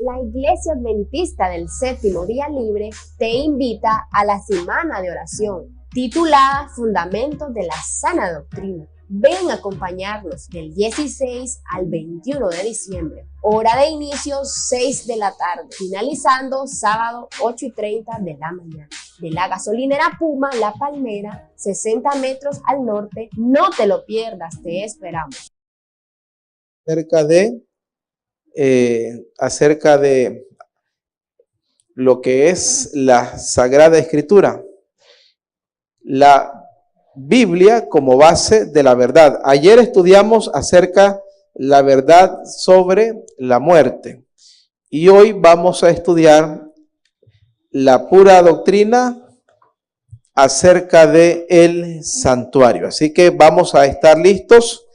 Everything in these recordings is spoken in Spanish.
La Iglesia Adventista del Séptimo Día Libre te invita a la semana de oración, titulada Fundamentos de la Sana Doctrina. Ven a acompañarnos del 16 al 21 de diciembre. Hora de inicio 6 de la tarde, finalizando sábado 8:30 de la mañana. De la gasolinera Puma, La Palmera, 60 metros al norte. No te lo pierdas, te esperamos. Acerca de lo que es la Sagrada Escritura, la Biblia como base de la verdad. Ayer estudiamos acerca de la verdad sobre la muerte y hoy vamos a estudiar la pura doctrina acerca de el santuario. Así que vamos a estar listos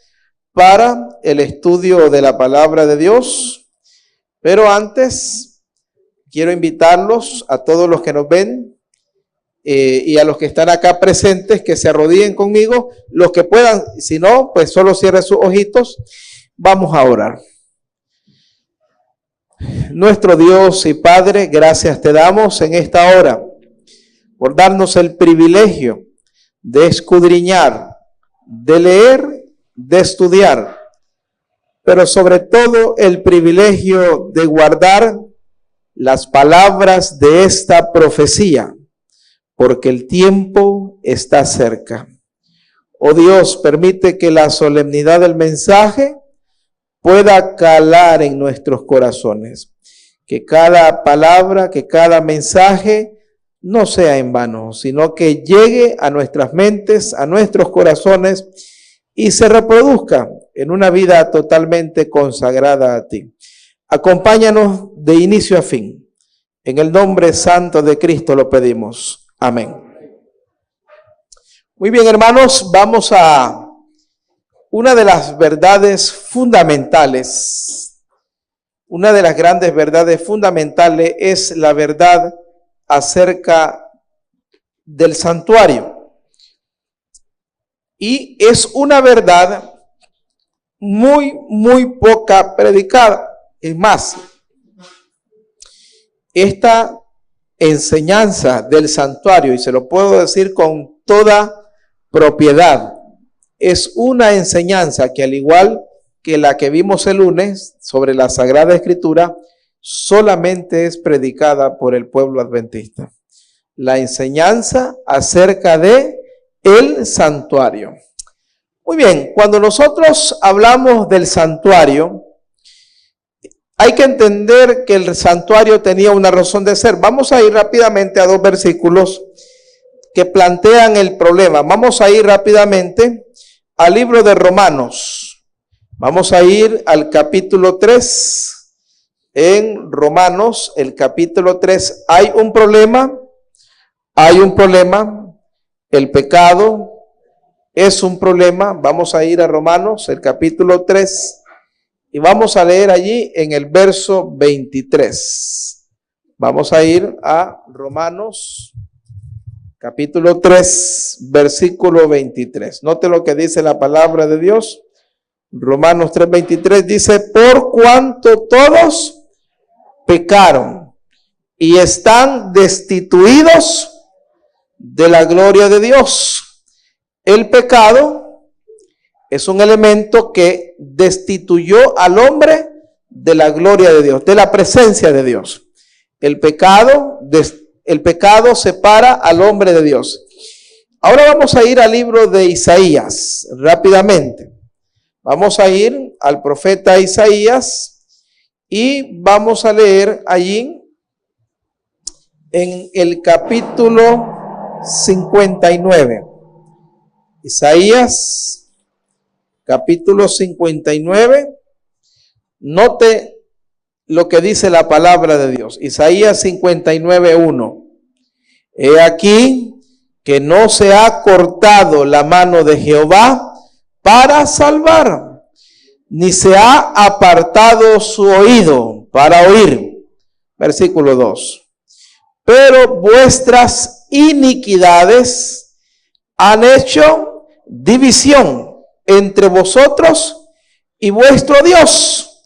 para el estudio de la palabra de Dios, pero antes quiero invitarlos a todos los que nos ven y a los que están acá presentes que se arrodillen conmigo, los que puedan, si no, pues solo cierren sus ojitos. Vamos a orar. Nuestro Dios y Padre, gracias te damos en esta hora por darnos el privilegio de escudriñar, de leer, de estudiar, pero sobre todo el privilegio de guardar las palabras de esta profecía, porque el tiempo está cerca. Oh Dios, permite que la solemnidad del mensaje pueda calar en nuestros corazones, que cada palabra, que cada mensaje no sea en vano, sino que llegue a nuestras mentes, a nuestros corazones, y se reproduzca en una vida totalmente consagrada a ti. Acompáñanos de inicio a fin. En el nombre santo de Cristo lo pedimos. Amén. Muy bien, hermanos, vamos a una de las verdades fundamentales. Una de las grandes verdades fundamentales es la verdad acerca del santuario. Y es una verdad muy poca predicada. Es más, esta enseñanza del santuario, y se lo puedo decir con toda propiedad, es una enseñanza que, al igual que la que vimos el lunes sobre la Sagrada Escritura, solamente es predicada por el pueblo adventista. La enseñanza acerca de el santuario. Muy bien, cuando nosotros hablamos del santuario, hay que entender que el santuario tenía una razón de ser. Vamos a ir rápidamente a dos versículos que plantean el problema. Vamos a ir rápidamente al libro de Romanos. Vamos a ir al capítulo 3. En Romanos, el capítulo 3, hay un problema. El pecado es un problema. Vamos a ir a Romanos, el capítulo 3, y vamos a leer allí en el verso 23. Vamos a ir a Romanos, capítulo 3, versículo 23. Note lo que dice la palabra de Dios. Romanos 3:23 dice: por cuanto todos pecaron y están destituidos de la gloria de Dios. El pecado es un elemento que destituyó al hombre de la gloria de Dios, de la presencia de Dios. El pecado separa al hombre de Dios. Ahora vamos a ir al libro de Isaías rápidamente. Vamos a ir al profeta Isaías y vamos a leer allí en el capítulo 59. Isaías, capítulo 59. Note lo que dice la palabra de Dios. Isaías 59:1. He aquí que no se ha cortado la mano de Jehová para salvar, ni se ha apartado su oído para oír. Versículo 2. Pero vuestras iniquidades han hecho división entre vosotros y vuestro Dios.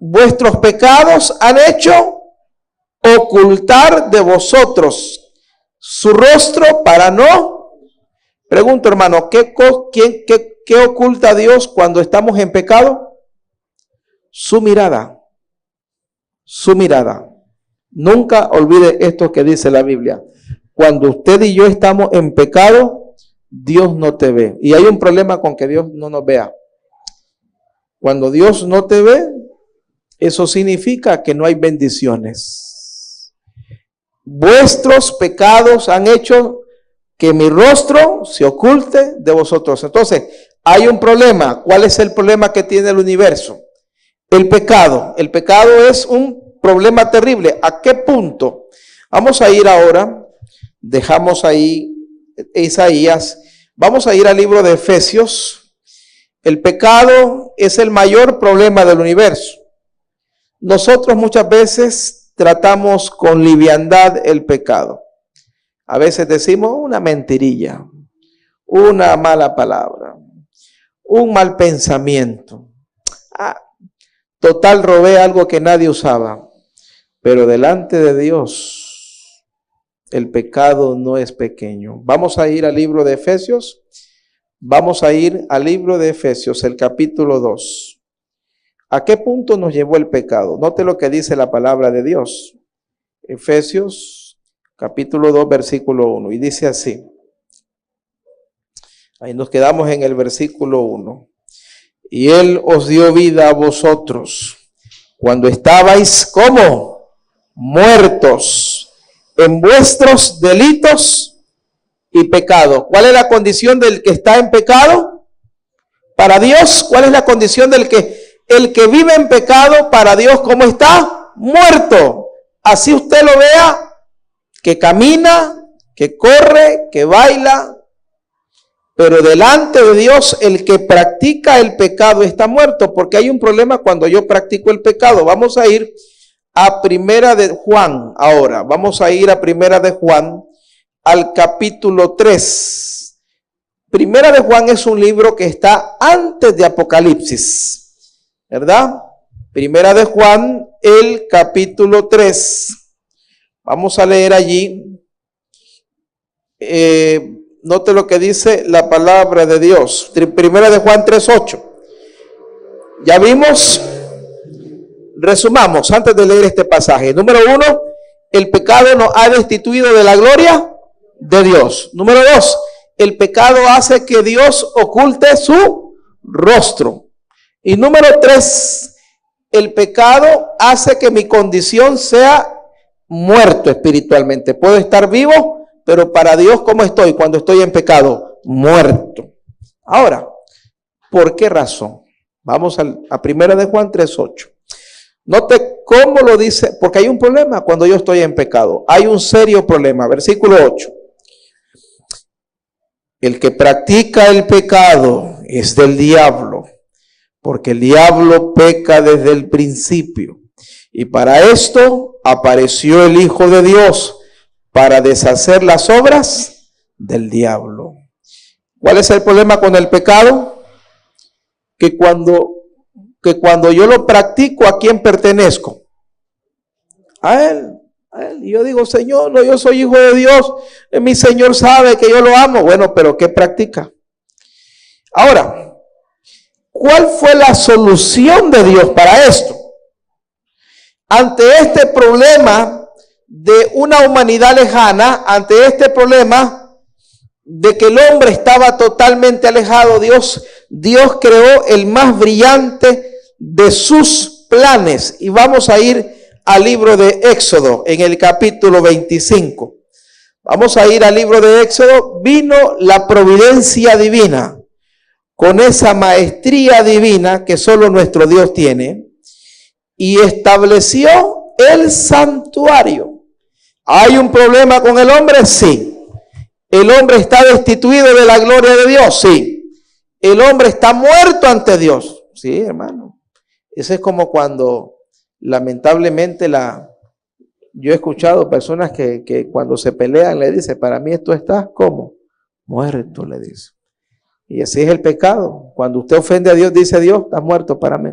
vuestros pecados han hecho ocultar de vosotros su rostro para no. Pregunto, hermano, ¿qué oculta Dios cuando estamos en pecado? Su mirada. Su mirada. Nunca olvide esto que dice la Biblia. Cuando usted y yo estamos en pecado, Dios no te ve. Y hay un problema con que Dios no nos vea. Cuando Dios no te ve, eso significa que no hay bendiciones. Vuestros pecados han hecho que mi rostro se oculte de vosotros. Entonces, hay un problema. ¿Cuál es el problema que tiene el universo? El pecado. El pecado es un problema terrible. ¿A qué punto? Vamos a ir ahora, dejamos ahí Isaías, vamos a ir al libro de Efesios. El pecado es el mayor problema del universo. Nosotros muchas veces tratamos con liviandad el pecado. A veces decimos una mentirilla, una mala palabra, un mal pensamiento. Total, robé algo que nadie usaba. Pero delante de Dios, el pecado no es pequeño. Vamos a ir al libro de Efesios. Vamos a ir al libro de Efesios, el capítulo 2. ¿A qué punto nos llevó el pecado? Note lo que dice la palabra de Dios. Efesios, capítulo 2, versículo 1. Y dice así. Ahí nos quedamos en el versículo 1. Y Él os dio vida a vosotros cuando estabais, ¿cómo? Muertos en vuestros delitos y pecados. ¿Cuál es la condición del que está en pecado? Para Dios, ¿cuál es la condición del que el que vive en pecado? Para Dios, ¿cómo está? Muerto. Así usted lo vea, que camina, que corre, que baila. Pero delante de Dios, el que practica el pecado está muerto, porque hay un problema cuando yo practico el pecado. Vamos a ir a Primera de Juan ahora. Vamos a ir a Primera de Juan, al capítulo 3. Primera de Juan es un libro que está antes de Apocalipsis, ¿verdad? Primera de Juan, el capítulo 3. Vamos a leer allí. Note lo que dice la palabra de Dios. Primera de Juan 3:8. Ya vimos. Resumamos antes de leer este pasaje. Número 1, el pecado nos ha destituido de la gloria de Dios. Número 2, el pecado hace que Dios oculte su rostro. Y número 3, el pecado hace que mi condición sea muerto espiritualmente. Puedo estar vivo, pero para Dios, ¿cómo estoy cuando estoy en pecado? Muerto. Ahora, ¿por qué razón? Vamos a Primera de Juan 3:8. Note cómo lo dice, porque hay un problema cuando yo estoy en pecado. Hay un serio problema. Versículo 8. El que practica el pecado es del diablo, porque el diablo peca desde el principio. Y para esto apareció el Hijo de Dios, para deshacer las obras del diablo. ¿Cuál es el problema con el pecado? Que cuando yo lo practico, ¿a quién pertenezco? A Él. Y yo digo, Señor, no, yo soy hijo de Dios. Mi Señor sabe que yo lo amo. Bueno, pero ¿qué practica? Ahora, ¿cuál fue la solución de Dios para esto? Ante este problema de una humanidad lejana, ante este problema de que el hombre estaba totalmente alejado, Dios creó el más brillante de sus planes. Y vamos a ir al libro de Éxodo, en el capítulo 25. Vamos a ir al libro de Éxodo. Vino la providencia divina, con esa maestría divina que solo nuestro Dios tiene, y estableció el santuario. ¿Hay un problema con el hombre? Sí. ¿El hombre está destituido de la gloria de Dios? Sí. ¿El hombre está muerto ante Dios? Sí, hermano. Eso es como cuando, lamentablemente, yo he escuchado personas que cuando se pelean le dicen, para mí esto está como muerto, le dice. Y así es el pecado. Cuando usted ofende a Dios, dice Dios, está muerto para mí.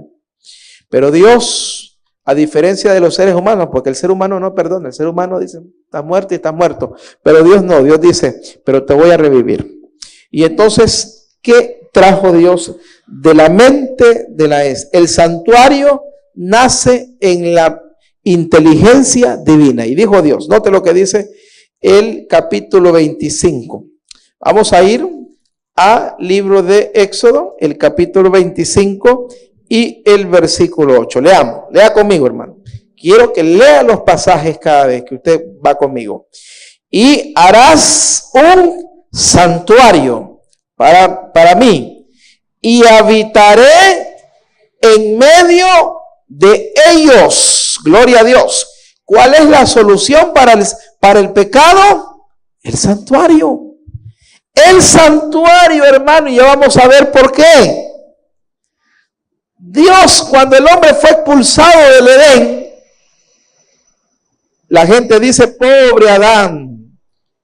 Pero Dios A diferencia de los seres humanos, porque el ser humano no perdona. El ser humano dice, está muerto y está muerto. Pero Dios no, Dios dice, pero te voy a revivir. Y entonces, ¿qué trajo Dios de la mente de la es? El santuario nace en la inteligencia divina. Y dijo Dios, note lo que dice el capítulo 25. Vamos a ir al libro de Éxodo, el capítulo 25 y el versículo 8. Leamos, lea conmigo, hermano. Quiero que lea los pasajes cada vez que usted va conmigo. Y harás un santuario para mí, y habitaré en medio de ellos. Gloria a Dios. ¿Cuál es la solución para el pecado? El santuario. El santuario, hermano, y ya vamos a ver por qué. Dios, cuando el hombre fue expulsado del Edén, la gente dice, pobre Adán,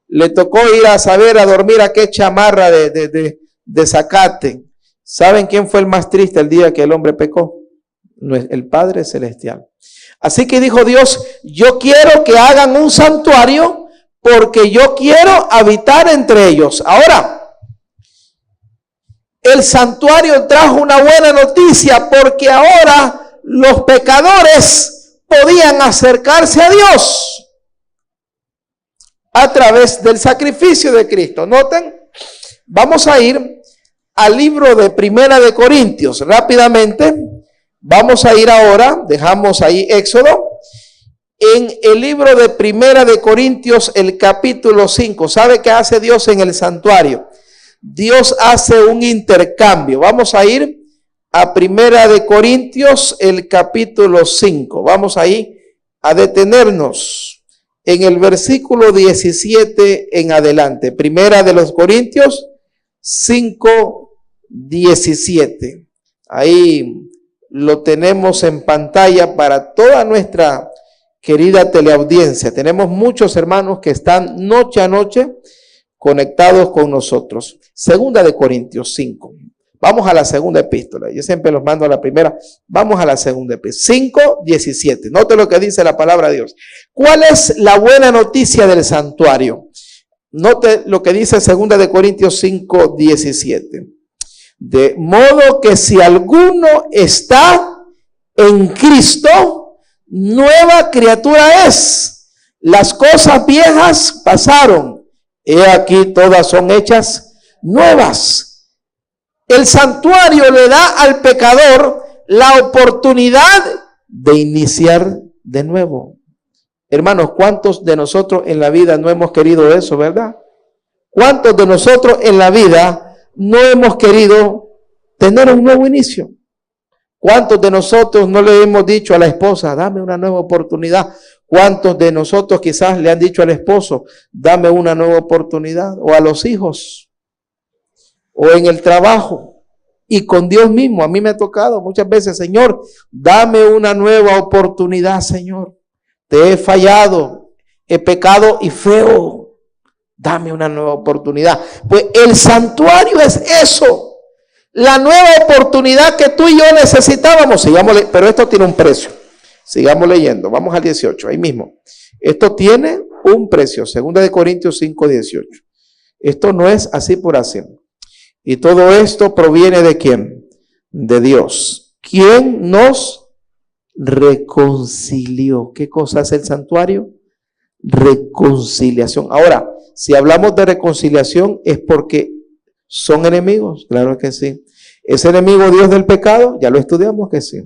le tocó ir a dormir a qué chamarra de zacate. ¿Saben quién fue el más triste el día que el hombre pecó? El Padre Celestial. Así que dijo Dios, yo quiero que hagan un santuario porque yo quiero habitar entre ellos. Ahora, el santuario trajo una buena noticia porque ahora los pecadores podían acercarse a Dios a través del sacrificio de Cristo. Noten, vamos a ir al libro de Primera de Corintios rápidamente. Vamos a ir ahora, dejamos ahí Éxodo, en el libro de Primera de Corintios, el capítulo 5. ¿Sabe qué hace Dios en el santuario? Dios hace un intercambio. Vamos a ir a Primera de Corintios, el capítulo 5. Vamos ahí a detenernos en el versículo 17 en adelante. Primera de los Corintios 5, 17. Ahí lo tenemos en pantalla para toda nuestra querida teleaudiencia. Tenemos muchos hermanos que están noche a noche conectados con nosotros. Segunda de Corintios 5. Vamos a la segunda epístola. Yo siempre los mando a la primera. Vamos a la segunda epístola. 5, 17. Note lo que dice la palabra de Dios. ¿Cuál es la buena noticia del santuario? Note lo que dice segunda de Corintios 5, 17. De modo que si alguno está en Cristo, nueva criatura es. Las cosas viejas pasaron. He aquí todas son hechas nuevas. El santuario le da al pecador la oportunidad de iniciar de nuevo. Hermanos, ¿cuántos de nosotros en la vida no hemos querido eso, verdad? ¿Cuántos de nosotros en la vida no hemos querido tener un nuevo inicio? ¿Cuántos de nosotros no le hemos dicho a la esposa, dame una nueva oportunidad? ¿Cuántos de nosotros quizás le han dicho al esposo, dame una nueva oportunidad? O a los hijos, o en el trabajo, y con Dios mismo. A mí me ha tocado muchas veces, Señor, dame una nueva oportunidad, Señor. Te he fallado, he pecado y feo. Dame una nueva oportunidad. Pues el santuario es eso. La nueva oportunidad que tú y yo necesitábamos. Sigámosle, pero esto tiene un precio. Sigamos leyendo. Vamos al 18, ahí mismo. Esto tiene un precio. Segunda de Corintios 5, 18. Esto no es así por así. Y todo esto proviene ¿de quién? De Dios. ¿Quién nos reconcilió? ¿Qué cosa es el santuario? Reconciliación. Ahora, si hablamos de reconciliación, ¿es porque son enemigos? Claro que sí. ¿Es enemigo Dios del pecado? Ya lo estudiamos que sí.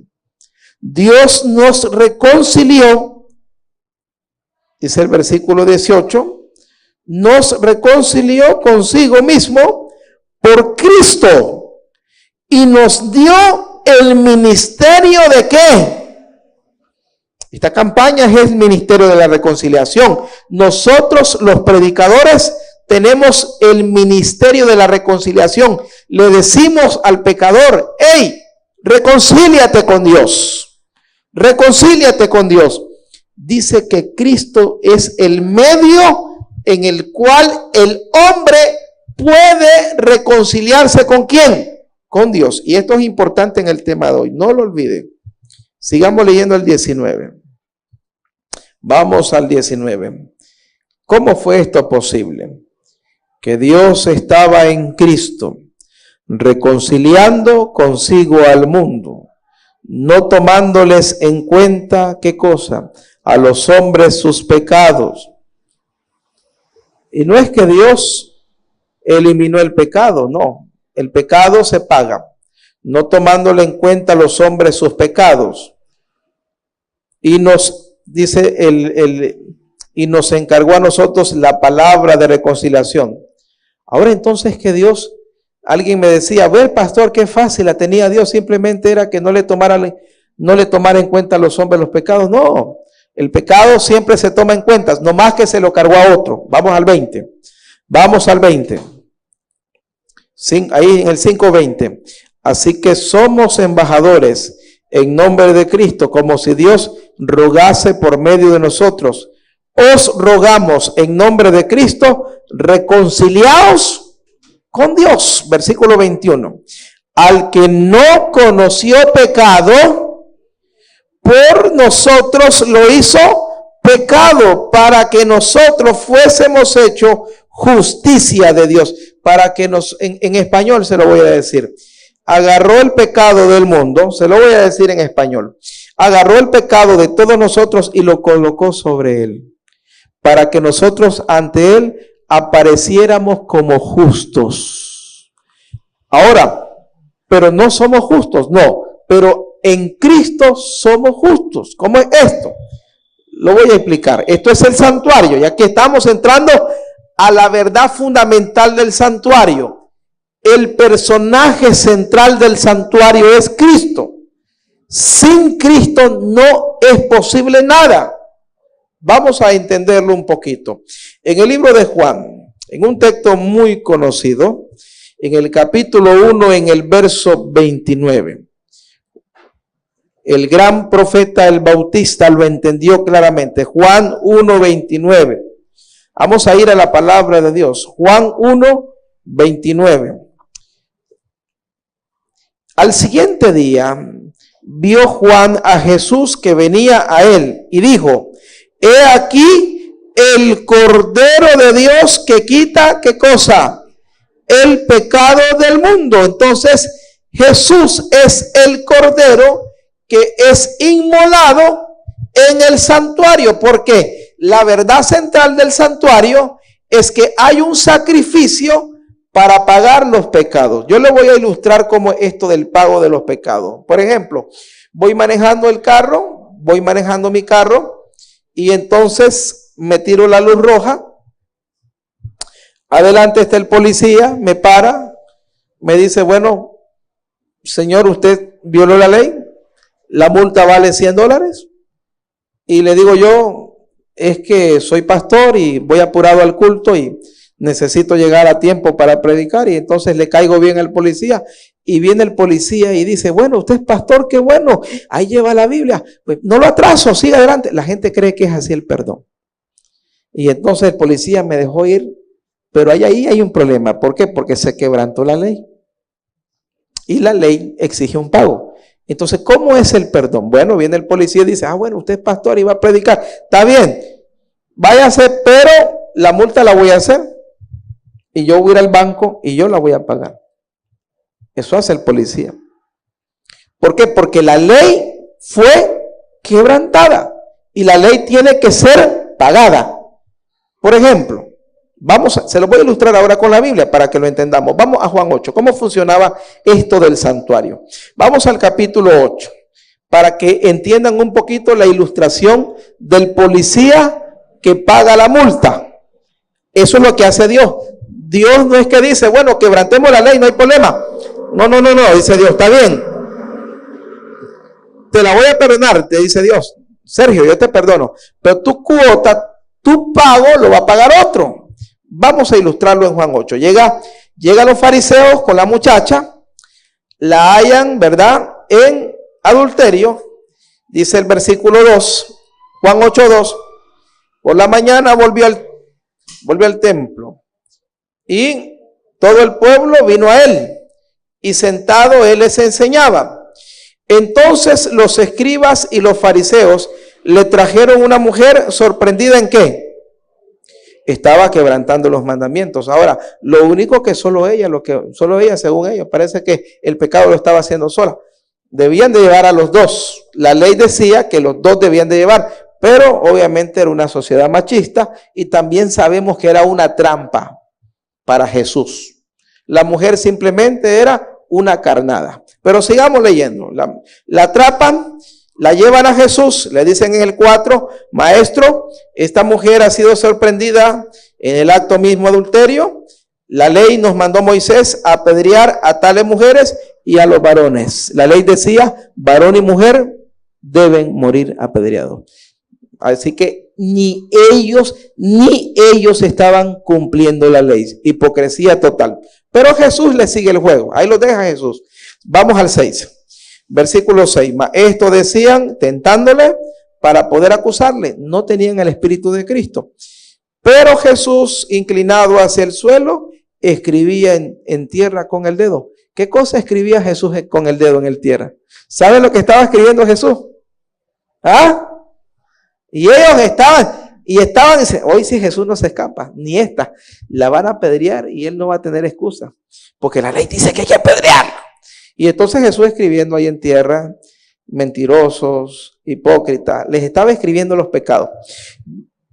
Dios nos reconcilió, dice el versículo 18, nos reconcilió consigo mismo por Cristo y nos dio el ministerio ¿de qué? Esta campaña es el ministerio de la reconciliación. Nosotros los predicadores tenemos el ministerio de la reconciliación. Le decimos al pecador, hey, reconcíliate con Dios. Reconcíliate con Dios. Dice que Cristo es el medio en el cual el hombre puede reconciliarse ¿con quién? Con Dios. Y esto es importante en el tema de hoy. No lo olviden. Sigamos leyendo el 19. Vamos al 19. ¿Cómo fue esto posible? Que Dios estaba en Cristo, reconciliando consigo al mundo, no tomándoles en cuenta, ¿qué cosa? A los hombres sus pecados. Y no es que Dios eliminó el pecado, no. El pecado se paga, no tomándole en cuenta a los hombres sus pecados. Y nos dice y nos encargó a nosotros la palabra de reconciliación. Ahora entonces que Dios, alguien me decía, a ver pastor, qué fácil la tenía Dios, simplemente era que no le tomara en cuenta a los hombres los pecados. No, el pecado siempre se toma en cuenta, no más que se lo cargó a otro. Vamos al 20. Vamos al 20. Ahí en el 5:20. Así que somos embajadores en nombre de Cristo, como si Dios rogase por medio de nosotros. Os rogamos en nombre de Cristo, reconciliaos con Dios. Versículo 21. Al que no conoció pecado, por nosotros lo hizo pecado, para que nosotros fuésemos hechos justicia de Dios. Para que en español se lo voy a decir. Agarró el pecado del mundo, se lo voy a decir en español. Agarró el pecado de todos nosotros y lo colocó sobre él, para que nosotros ante él apareciéramos como justos. Ahora, pero no somos justos, no, pero en Cristo somos justos. ¿Cómo es esto? Lo voy a explicar. Esto es el santuario, y aquí estamos entrando a la verdad fundamental del santuario. El personaje central del santuario es Cristo. Sin Cristo no es posible nada. Vamos a entenderlo un poquito. En el libro de Juan, en un texto muy conocido, en el capítulo 1, en el verso 29, el gran profeta, el Bautista, lo entendió claramente. Juan 1:29. Vamos a ir a la palabra de Dios. Juan 1:29. Al siguiente día vio Juan a Jesús que venía a él y dijo: he aquí el Cordero de Dios que quita, ¿qué cosa? El pecado del mundo. Entonces Jesús es el Cordero que es inmolado en el santuario, porque la verdad central del santuario es que hay un sacrificio para pagar los pecados. Yo le voy a ilustrar cómo es esto del pago de los pecados. Por ejemplo, voy manejando mi carro y entonces me tiro la luz roja. Adelante está el policía, me para, me dice: bueno, señor, usted violó la ley, la multa vale $100. Y le digo yo: es que soy pastor y voy apurado al culto y necesito llegar a tiempo para predicar. Y entonces le caigo bien al policía, y viene el policía y dice: bueno, usted es pastor, qué bueno, ahí lleva la Biblia, pues no lo atraso, siga adelante. La gente cree que es así el perdón. Y entonces el policía me dejó ir, pero ahí hay un problema. ¿Por qué? Porque se quebrantó la ley, y la ley exige un pago. Entonces, ¿cómo es el perdón? Bueno, viene el policía y dice: bueno, usted es pastor y va a predicar, está bien, váyase, pero la multa la voy a hacer, y yo voy a ir al banco y yo la voy a pagar. Eso hace el policía. ¿Por qué? Porque la ley fue quebrantada y la ley tiene que ser pagada. Por ejemplo, se lo voy a ilustrar ahora con la Biblia para que lo entendamos. Vamos a Juan 8. ¿Cómo funcionaba esto del santuario? Vamos al capítulo 8 para que entiendan un poquito la ilustración del policía que paga la multa. Eso es lo que hace Dios. Dios no es que dice: bueno, quebrantemos la ley, no hay problema. No, dice Dios: está bien, te la voy a perdonar, te dice Dios. Sergio, yo te perdono, pero tu cuota, tu pago lo va a pagar otro. Vamos a ilustrarlo en Juan 8. Llega los fariseos con la muchacha, la hallan, ¿verdad?, en adulterio. Dice el versículo 2, Juan 8:2. Por la mañana volvió al templo, y todo el pueblo vino a él, y sentado él les enseñaba. Entonces los escribas y los fariseos le trajeron una mujer sorprendida ¿en qué? Estaba quebrantando los mandamientos. Ahora, lo único que solo ella, según ellos, parece que el pecado lo estaba haciendo sola. Debían de llevar a los dos. La ley decía que los dos debían de llevar, pero obviamente era una sociedad machista y también sabemos que era una trampa para Jesús. La mujer simplemente era una carnada. Pero sigamos leyendo. La atrapan, la llevan a Jesús, le dicen en el 4, maestro, esta mujer ha sido sorprendida en el acto mismo adulterio. La ley nos mandó Moisés a apedrear a tales mujeres y a los varones. La ley decía, varón y mujer deben morir apedreados. Así que ni ellos estaban cumpliendo la ley. Hipocresía total. Pero Jesús le sigue el juego. Ahí lo deja Jesús. Vamos al 6. Versículo 6. Esto decían tentándole para poder acusarle. No tenían el Espíritu de Cristo. Pero Jesús, inclinado hacia el suelo, escribía en tierra con el dedo. ¿Qué cosa escribía Jesús con el dedo en el tierra? ¿Saben lo que estaba escribiendo Jesús? ¿Ah? Y ellos estaban, dicen, hoy si Jesús no se escapa, ni esta, la van a apedrear y él no va a tener excusa, porque la ley dice que hay que apedrearlo. Y entonces Jesús escribiendo ahí en tierra, mentirosos, hipócritas, les estaba escribiendo los pecados.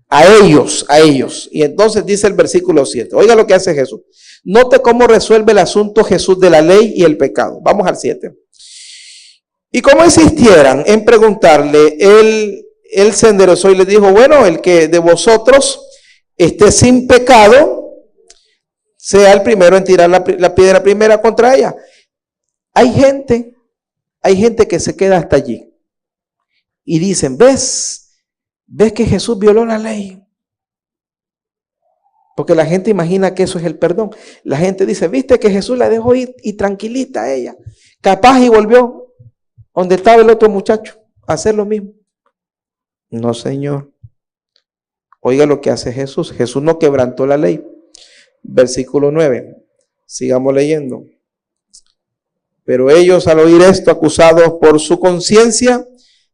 A ellos. Y entonces dice el versículo 7, oiga lo que hace Jesús. Note cómo resuelve el asunto Jesús de la ley y el pecado. Vamos al 7. Y como insistieran en preguntarle, él se enderezó y le dijo, bueno, el que de vosotros esté sin pecado, sea el primero en tirar la piedra primera contra ella. Hay gente que se queda hasta allí y dicen, ¿ves que Jesús violó la ley? Porque la gente imagina que eso es el perdón. La gente dice, ¿viste que Jesús la dejó ir y tranquilita a ella? Capaz y volvió donde estaba el otro muchacho a hacer lo mismo. No, Señor. Oiga lo que hace Jesús. Jesús no quebrantó la ley. Versículo 9. Sigamos leyendo. Pero ellos al oír esto, acusados por su conciencia,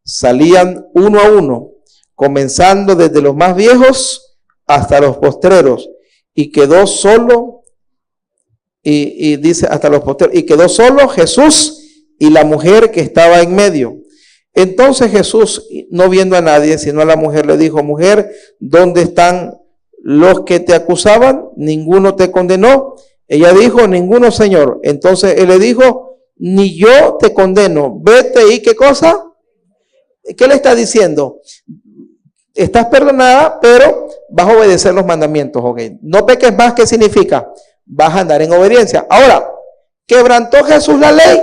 salían uno a uno, comenzando desde los más viejos hasta los postreros, y quedó solo, y dice hasta los postreros, y quedó solo Jesús y la mujer que estaba en medio. Entonces Jesús, no viendo a nadie, sino a la mujer, le dijo, mujer, ¿dónde están los que te acusaban? ¿Ninguno te condenó? Ella dijo, ninguno, Señor. Entonces él le dijo, ni yo te condeno, vete y ¿qué cosa? ¿Qué le está diciendo? Estás perdonada, pero vas a obedecer los mandamientos, ¿ok? No peques más, ¿qué significa? Vas a andar en obediencia. Ahora, ¿quebrantó Jesús la ley?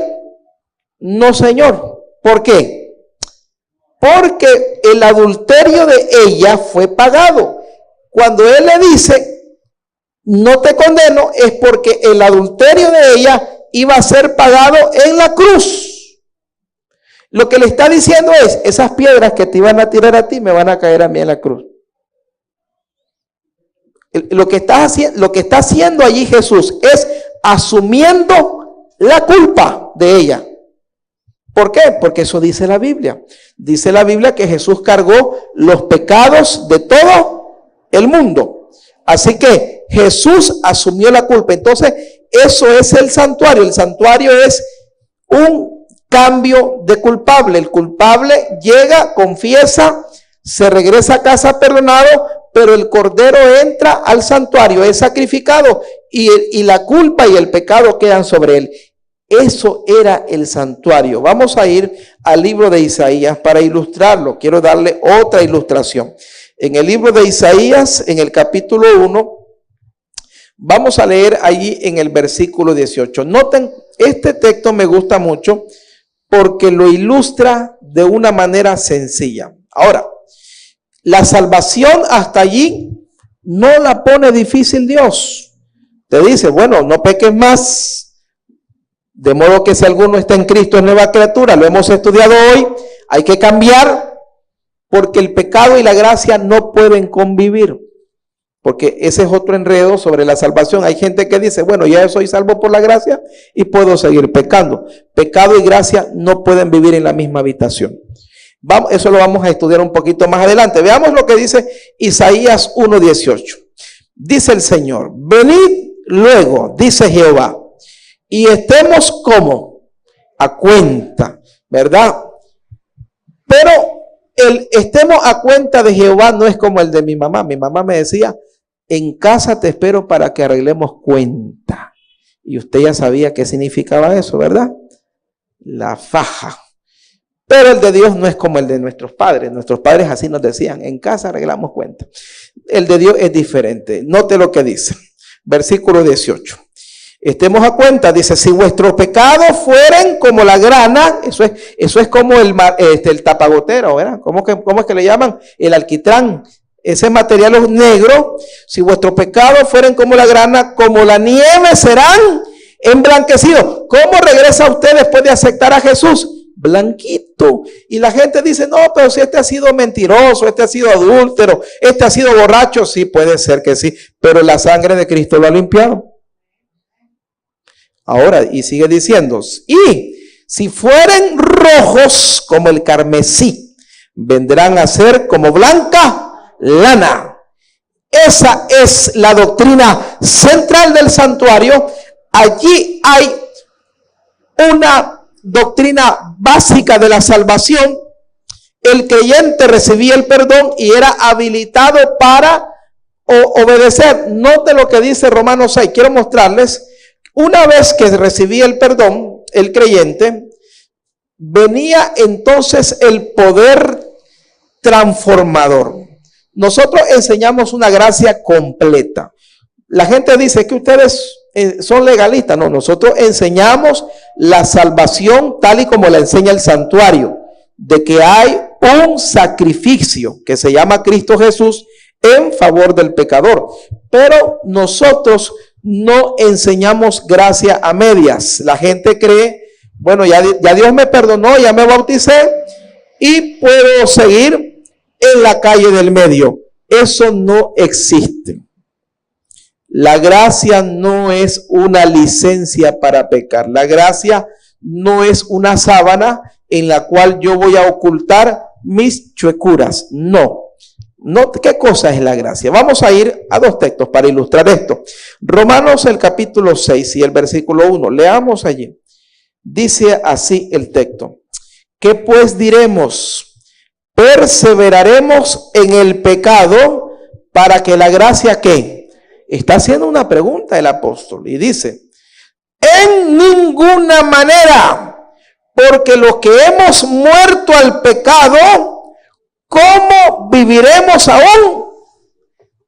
No, Señor. ¿Por qué? Porque el adulterio de ella fue pagado. Cuando él le dice, no te condeno, es porque el adulterio de ella iba a ser pagado en la cruz. Lo que le está diciendo es, esas piedras que te iban a tirar a ti, me van a caer a mí en la cruz. Lo que está haciendo allí Jesús es asumiendo la culpa de ella. ¿Por qué? Porque eso dice la Biblia. Dice la Biblia que Jesús cargó los pecados de todo el mundo. Así que Jesús asumió la culpa. Entonces, eso es el santuario. El santuario es un cambio de culpable. El culpable llega, confiesa, se regresa a casa perdonado, pero el cordero entra al santuario, es sacrificado y la culpa y el pecado quedan sobre él. Eso era el santuario. Vamos a ir al libro de Isaías para ilustrarlo. Quiero darle otra ilustración. En el libro de Isaías, en el capítulo 1, vamos a leer allí en el versículo 18. Noten, este texto me gusta mucho porque lo ilustra de una manera sencilla. Ahora, la salvación hasta allí no la pone difícil Dios. Te dice, bueno, no peques más. De modo que si alguno está en Cristo es nueva criatura. Lo hemos estudiado hoy. Hay que cambiar porque el pecado y la gracia no pueden convivir. Porque ese es otro enredo sobre la salvación. Hay gente que dice, bueno, ya soy salvo por la gracia y puedo seguir pecando. Pecado y gracia no pueden vivir en la misma habitación. Eso lo vamos a estudiar un poquito más adelante. Veamos lo que dice Isaías 1:18. Dice el Señor, venid luego, dice Jehová, y estemos como a cuenta, ¿verdad? Pero el estemos a cuenta de Jehová no es como el de mi mamá. Mi mamá me decía, en casa te espero para que arreglemos cuenta. Y usted ya sabía qué significaba eso, ¿verdad? La faja. Pero el de Dios no es como el de nuestros padres. Nuestros padres así nos decían, en casa arreglamos cuenta. El de Dios es diferente. Note lo que dice. Versículo 18. Estemos a cuenta, dice, si vuestros pecados fueren como la grana, eso es como el tapagotero, ¿verdad? ¿Cómo es que le llaman? El alquitrán. Ese material es negro. Si vuestros pecados fueren como la grana, como la nieve serán emblanquecidos. ¿Cómo regresa usted después de aceptar a Jesús? Blanquito. Y la gente dice, no, pero si este ha sido mentiroso, este ha sido adúltero, este ha sido borracho. Sí, puede ser que sí, pero la sangre de Cristo lo ha limpiado. Ahora, y sigue diciendo, y si fueren rojos como el carmesí, vendrán a ser como blanca lana. Esa es la doctrina central del santuario. Allí hay una doctrina básica de la salvación. El creyente recibía el perdón y era habilitado para obedecer. Note lo que dice Romanos 6. Quiero mostrarles. Una vez que recibía el perdón, el creyente, venía entonces el poder transformador. Nosotros enseñamos una gracia completa. La gente dice que ustedes son legalistas. No, nosotros enseñamos la salvación tal y como la enseña el santuario, de que hay un sacrificio que se llama Cristo Jesús en favor del pecador. Pero nosotros no enseñamos gracia a medias. La gente cree, bueno, ya Dios me perdonó, ya me bauticé y puedo seguir en la calle del medio. Eso no existe. La gracia no es una licencia para pecar. La gracia no es una sábana en la cual yo voy a ocultar mis chuecuras. No. No, ¿qué cosa es la gracia? Vamos a ir a dos textos para ilustrar esto. Romanos el capítulo 6 y el versículo 1. Leamos allí. Dice así el texto. ¿Qué pues diremos? ¿Perseveraremos en el pecado para que la gracia qué? Está haciendo una pregunta el apóstol y dice, en ninguna manera, porque los que hemos muerto al pecado, ¿cómo viviremos aún?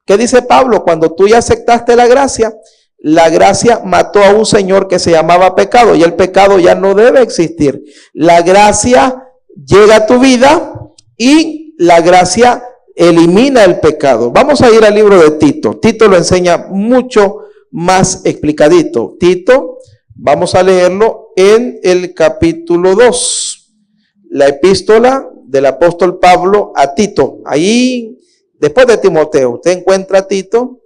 ¿Qué dice Pablo? Cuando tú ya aceptaste la gracia mató a un señor que se llamaba pecado y el pecado ya no debe existir. La gracia llega a tu vida y la gracia elimina el pecado. Vamos a ir al libro de Tito. Tito lo enseña mucho más explicadito. Tito, vamos a leerlo en el capítulo 2. La epístola del apóstol Pablo a Tito. Ahí, después de Timoteo, usted encuentra a Tito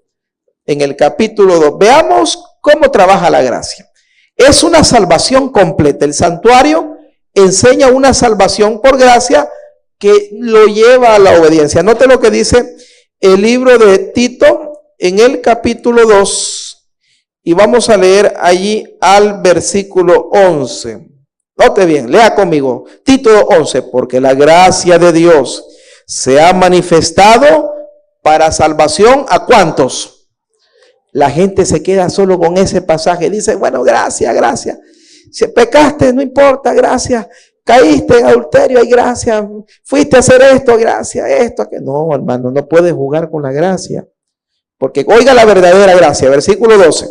en el capítulo 2. Veamos cómo trabaja la gracia. Es una salvación completa. El santuario enseña una salvación por gracia que lo lleva a la obediencia. Note lo que dice el libro de Tito en el capítulo 2 y vamos a leer allí al versículo 11. Note bien, lea conmigo. Tito 11, porque la gracia de Dios se ha manifestado para salvación ¿a cuántos? La gente se queda solo con ese pasaje. Dice, bueno, gracias. Si pecaste, no importa, gracias. Caíste en adulterio, hay gracia. Fuiste a hacer esto, gracias. Esto, que no, hermano, no puedes jugar con la gracia. Porque oiga la verdadera gracia, versículo 12.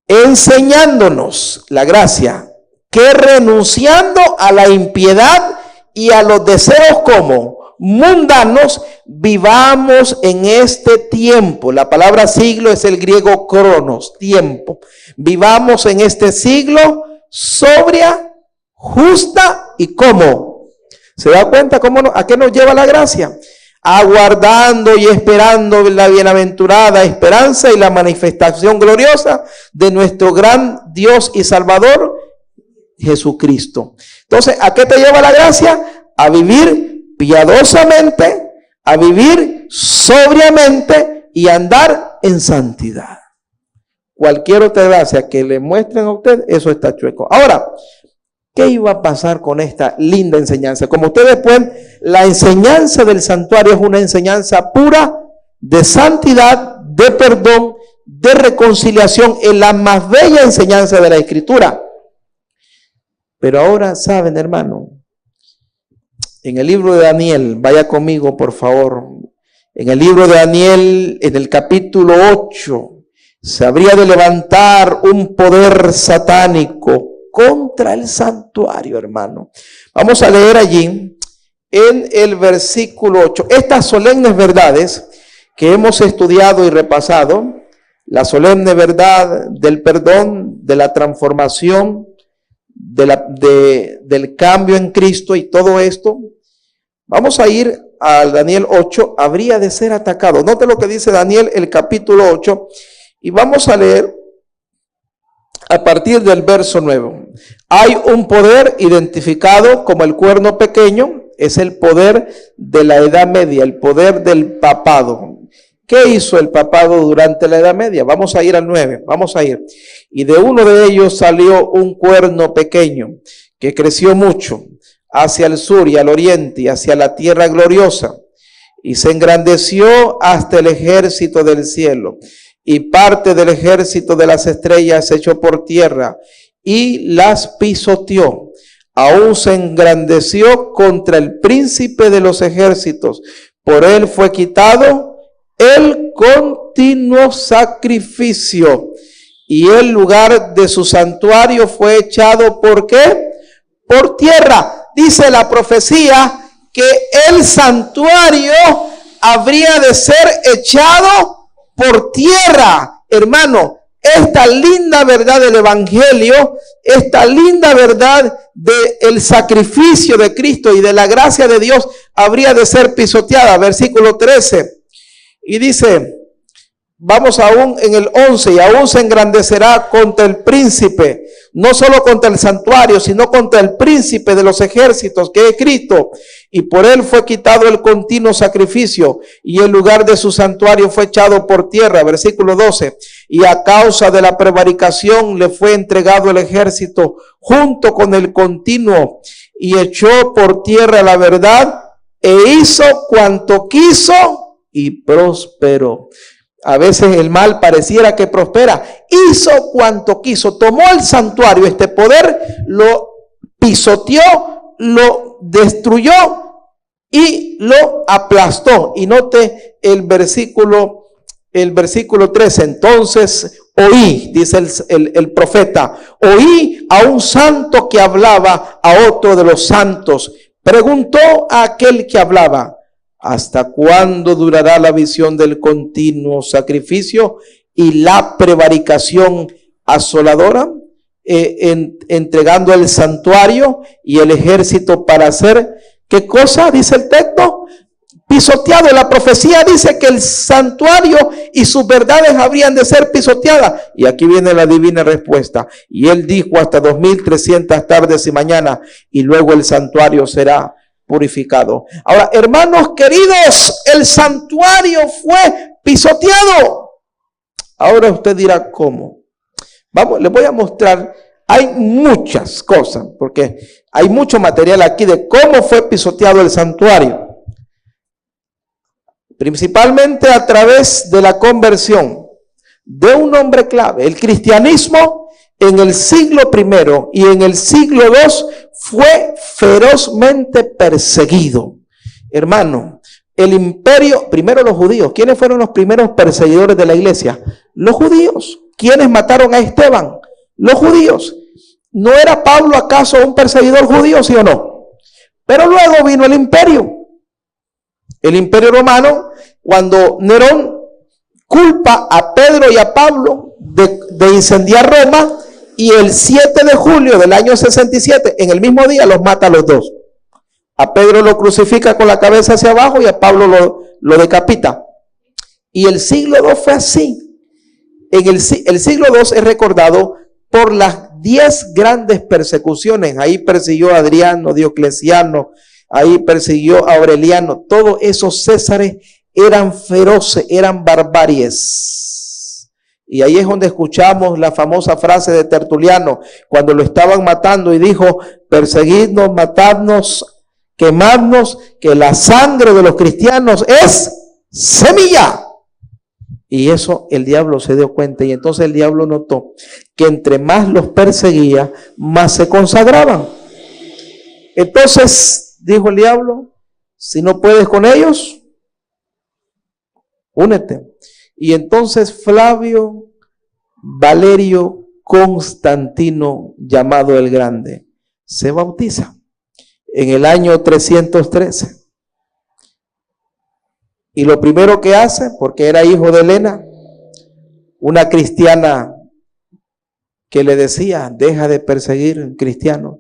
Enseñándonos la gracia, que renunciando a la impiedad y a los deseos como mundanos, vivamos en este tiempo. La palabra siglo es el griego cronos, tiempo. Vivamos en este siglo sobria, justa y ¿cómo? ¿Se da cuenta a qué nos lleva la gracia? aguardando y esperando la bienaventurada esperanza y la manifestación gloriosa de nuestro gran Dios y Salvador, Jesucristo. Entonces, ¿a qué te lleva la gracia? A vivir piadosamente, a vivir sobriamente y andar en santidad. Cualquier otra gracia que le muestren a usted, eso está chueco. Ahora, ¿qué iba a pasar con esta linda enseñanza? Como ustedes pueden, la enseñanza del santuario es una enseñanza pura de santidad, de perdón, de reconciliación, en la más bella enseñanza de la Escritura. Pero ahora, ¿saben, hermano? En el libro de Daniel, vaya conmigo, por favor. En el libro de Daniel, en el capítulo 8, se habría de levantar un poder satánico contra el santuario, hermano. Vamos a leer allí en el versículo 8. Estas solemnes verdades que hemos estudiado y repasado, la solemne verdad del perdón, de la transformación, del cambio en Cristo y todo esto, vamos a ir a Daniel 8, habría de ser atacado. Note lo que dice Daniel, el capítulo 8, y vamos a leer a partir del verso 9. Hay un poder identificado como el cuerno pequeño, es el poder de la Edad Media, el poder del papado. ¿Qué hizo el papado durante la Edad Media? Vamos a ir al 9, vamos a ir. Y de uno de ellos salió un cuerno pequeño que creció mucho hacia el sur y al oriente y hacia la tierra gloriosa, y se engrandeció hasta el ejército del cielo, y parte del ejército de las estrellas se echó por tierra y las pisoteó. Aún se engrandeció contra el príncipe de los ejércitos. Por él fue quitado el continuo sacrificio, y el lugar de su santuario fue echado, ¿por qué? Por tierra. Dice la profecía que el santuario habría de ser echado por tierra. Hermano, esta linda verdad del evangelio, esta linda verdad del sacrificio de Cristo y de la gracia de Dios habría de ser pisoteada. Versículo 13. Y dice, vamos aún en el 11, y aún se engrandecerá contra el príncipe, no solo contra el santuario, sino contra el príncipe de los ejércitos, que es Cristo, y por él fue quitado el continuo sacrificio, y el lugar de su santuario fue echado por tierra. Versículo 12, y a causa de la prevaricación le fue entregado el ejército junto con el continuo, y echó por tierra la verdad, e hizo cuanto quiso, y prosperó. A veces el mal pareciera que prospera. Hizo cuanto quiso. Tomó el santuario, este poder, lo pisoteó, lo destruyó y lo aplastó. Y note el versículo 13. Entonces oí, dice el profeta, oí a un santo que hablaba a otro de los santos. Preguntó a aquel que hablaba, ¿hasta cuándo durará la visión del continuo sacrificio y la prevaricación asoladora? Entregando el santuario y el ejército para hacer, ¿qué cosa? Dice el texto, pisoteado. La profecía dice que el santuario y sus verdades habrían de ser pisoteadas. Y aquí viene la divina respuesta. Y él dijo, hasta 2300 tardes y mañanas, y luego el santuario será purificado. Ahora, hermanos queridos, el santuario fue pisoteado. Ahora usted dirá, ¿cómo? Vamos, les voy a mostrar. Hay muchas cosas, porque hay mucho material aquí de cómo fue pisoteado el santuario. Principalmente a través de la conversión de un hombre clave. El cristianismo en el siglo I y en el siglo II fue ferozmente perseguido. Hermano, el imperio, primero los judíos. ¿Quiénes fueron los primeros perseguidores de la iglesia? Los judíos. ¿Quiénes mataron a Esteban? Los judíos. ¿No era Pablo acaso un perseguidor judío, sí o no? Pero luego vino el imperio romano, cuando Nerón culpa a Pedro y a Pablo de incendiar Roma, y el 7 de julio del año 67, en el mismo día, los mata a los dos. A Pedro lo crucifica con la cabeza hacia abajo y a Pablo lo decapita. Y el siglo II fue así. El siglo II es recordado por las 10 grandes persecuciones. Ahí persiguió a Adriano, Diocleciano, ahí persiguió a Aureliano. Todos esos césares eran feroces, eran barbaries. Y ahí es donde escuchamos la famosa frase de Tertuliano, cuando lo estaban matando y dijo: perseguidnos, matadnos, quemadnos, que la sangre de los cristianos es semilla. Y eso el diablo se dio cuenta, y entonces el diablo notó que entre más los perseguía, más se consagraban. Entonces dijo el diablo: si no puedes con ellos, únete. Y entonces Flavio Valerio Constantino, llamado el Grande, se bautiza en el año 313. Y lo primero que hace, porque era hijo de Helena, una cristiana que le decía: deja de perseguir cristianos.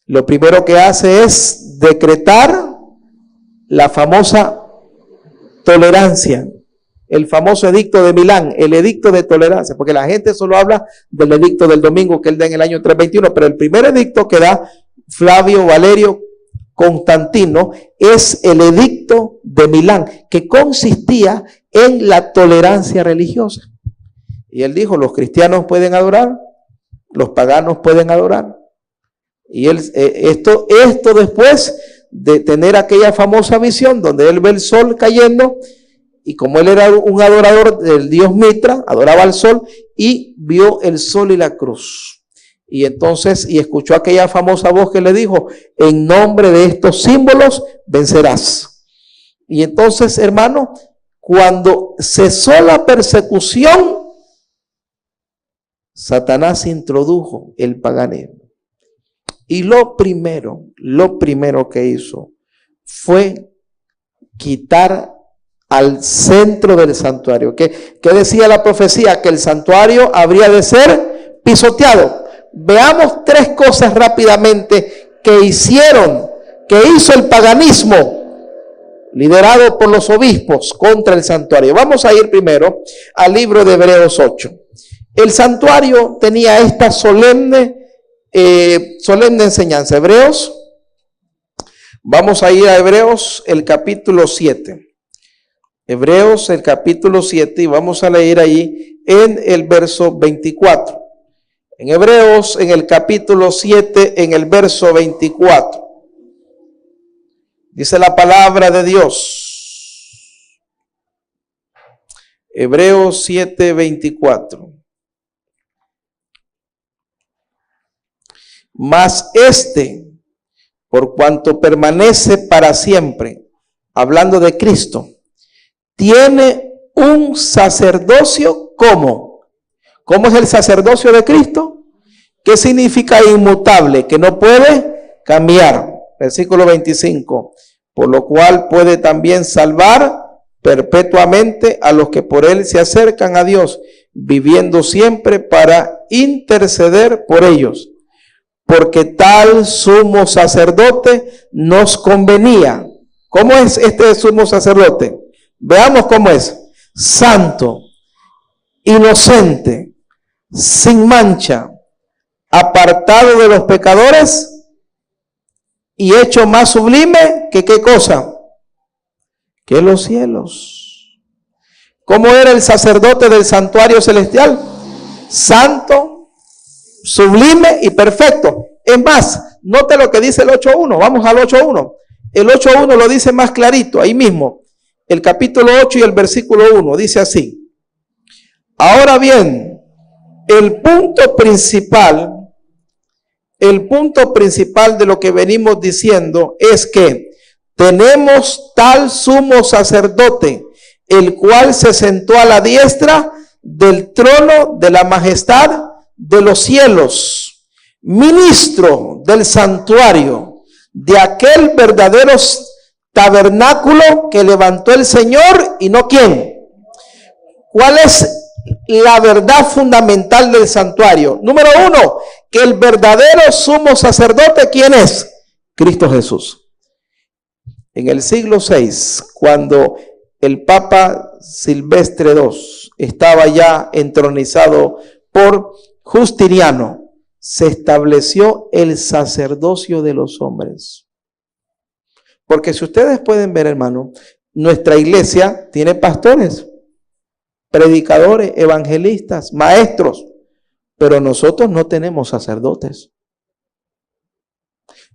Lo primero que hace es decretar la famosa tolerancia, el famoso edicto de Milán, el edicto de tolerancia, porque la gente solo habla del edicto del domingo que él da en el año 321, pero el primer edicto que da Flavio Valerio Constantino es el edicto de Milán, que consistía en la tolerancia religiosa. Y él dijo: los cristianos pueden adorar, los paganos pueden adorar. Y él, esto después de tener aquella famosa visión donde él ve el sol cayendo, y como él era un adorador del dios Mitra, adoraba al sol, y vio el sol y la cruz. Y entonces, y escuchó aquella famosa voz que le dijo: en nombre de estos símbolos vencerás. Y entonces, hermano, cuando cesó la persecución, Satanás introdujo el paganismo. Y lo primero que hizo fue quitar al centro del santuario. ¿Qué decía la profecía? Que el santuario habría de ser pisoteado. Veamos 3 cosas rápidamente que hizo el paganismo, liderado por los obispos, contra el santuario. Vamos a ir primero al libro de Hebreos 8. El santuario tenía esta solemne enseñanza. Vamos a ir a Hebreos, el capítulo 7. Hebreos, el capítulo 7, y vamos a leer ahí en el verso 24. En Hebreos, en el capítulo 7, en el verso 24. Dice la palabra de Dios. Hebreos 7, 24. Mas por cuanto permanece para siempre, hablando de Cristo, tiene un sacerdocio como. ¿Cómo es el sacerdocio de Cristo? ¿Qué significa inmutable? Que no puede cambiar. Versículo 25. Por lo cual puede también salvar perpetuamente a los que por él se acercan a Dios, viviendo siempre para interceder por ellos. Porque tal sumo sacerdote nos convenía. ¿Cómo es este sumo sacerdote? Veamos cómo es. Santo, inocente, sin mancha, apartado de los pecadores y hecho más sublime que ¿qué cosa? Que los cielos. ¿Cómo era el sacerdote del santuario celestial? Santo, sublime y perfecto. Es más, note lo que dice el 8.1. Vamos al 8.1. El 8.1 lo dice más clarito, ahí mismo. El capítulo 8 y el versículo 1 dice así. Ahora bien, el punto principal de lo que venimos diciendo es que tenemos tal sumo sacerdote, el cual se sentó a la diestra del trono de la majestad de los cielos, ministro del santuario, de aquel verdadero tabernáculo que levantó el Señor y no quién. ¿Cuál es la verdad fundamental del santuario? Número 1, que el verdadero sumo sacerdote, ¿quién es? Cristo Jesús. En el siglo VI, cuando el Papa Silvestre II estaba ya entronizado por Justiniano, se estableció el sacerdocio de los hombres. Porque si ustedes pueden ver, hermano, nuestra iglesia tiene pastores, predicadores, evangelistas, maestros, pero nosotros no tenemos sacerdotes.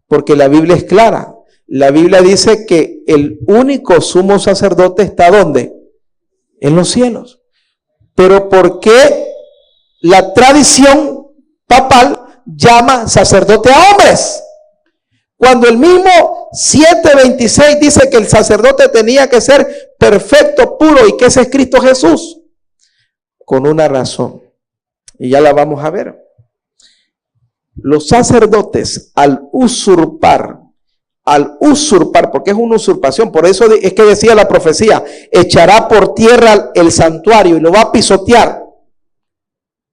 Porque la Biblia es clara. La Biblia dice que el único sumo sacerdote está ¿dónde? En los cielos. Pero ¿por qué la tradición papal llama sacerdote a hombres? Cuando el mismo 7:26 dice que el sacerdote tenía que ser perfecto, puro, y que ese es Cristo Jesús. Con una razón. Y ya la vamos a ver. Los sacerdotes al usurpar, porque es una usurpación, por eso es que decía la profecía, echará por tierra el santuario y lo va a pisotear.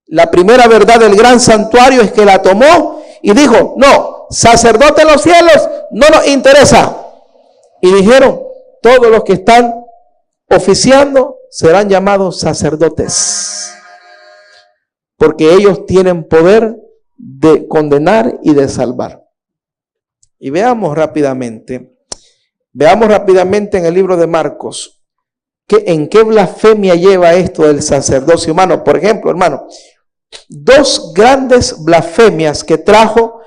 La primera verdad del gran santuario es que la tomó y dijo, no, sacerdote en los cielos no nos interesa. Y dijeron, todos los que están oficiando serán llamados sacerdotes, porque ellos tienen poder de condenar y de salvar. Y veamos rápidamente en el libro de Marcos, en qué blasfemia lleva esto del sacerdocio humano. Por ejemplo, hermano, dos grandes blasfemias que trajo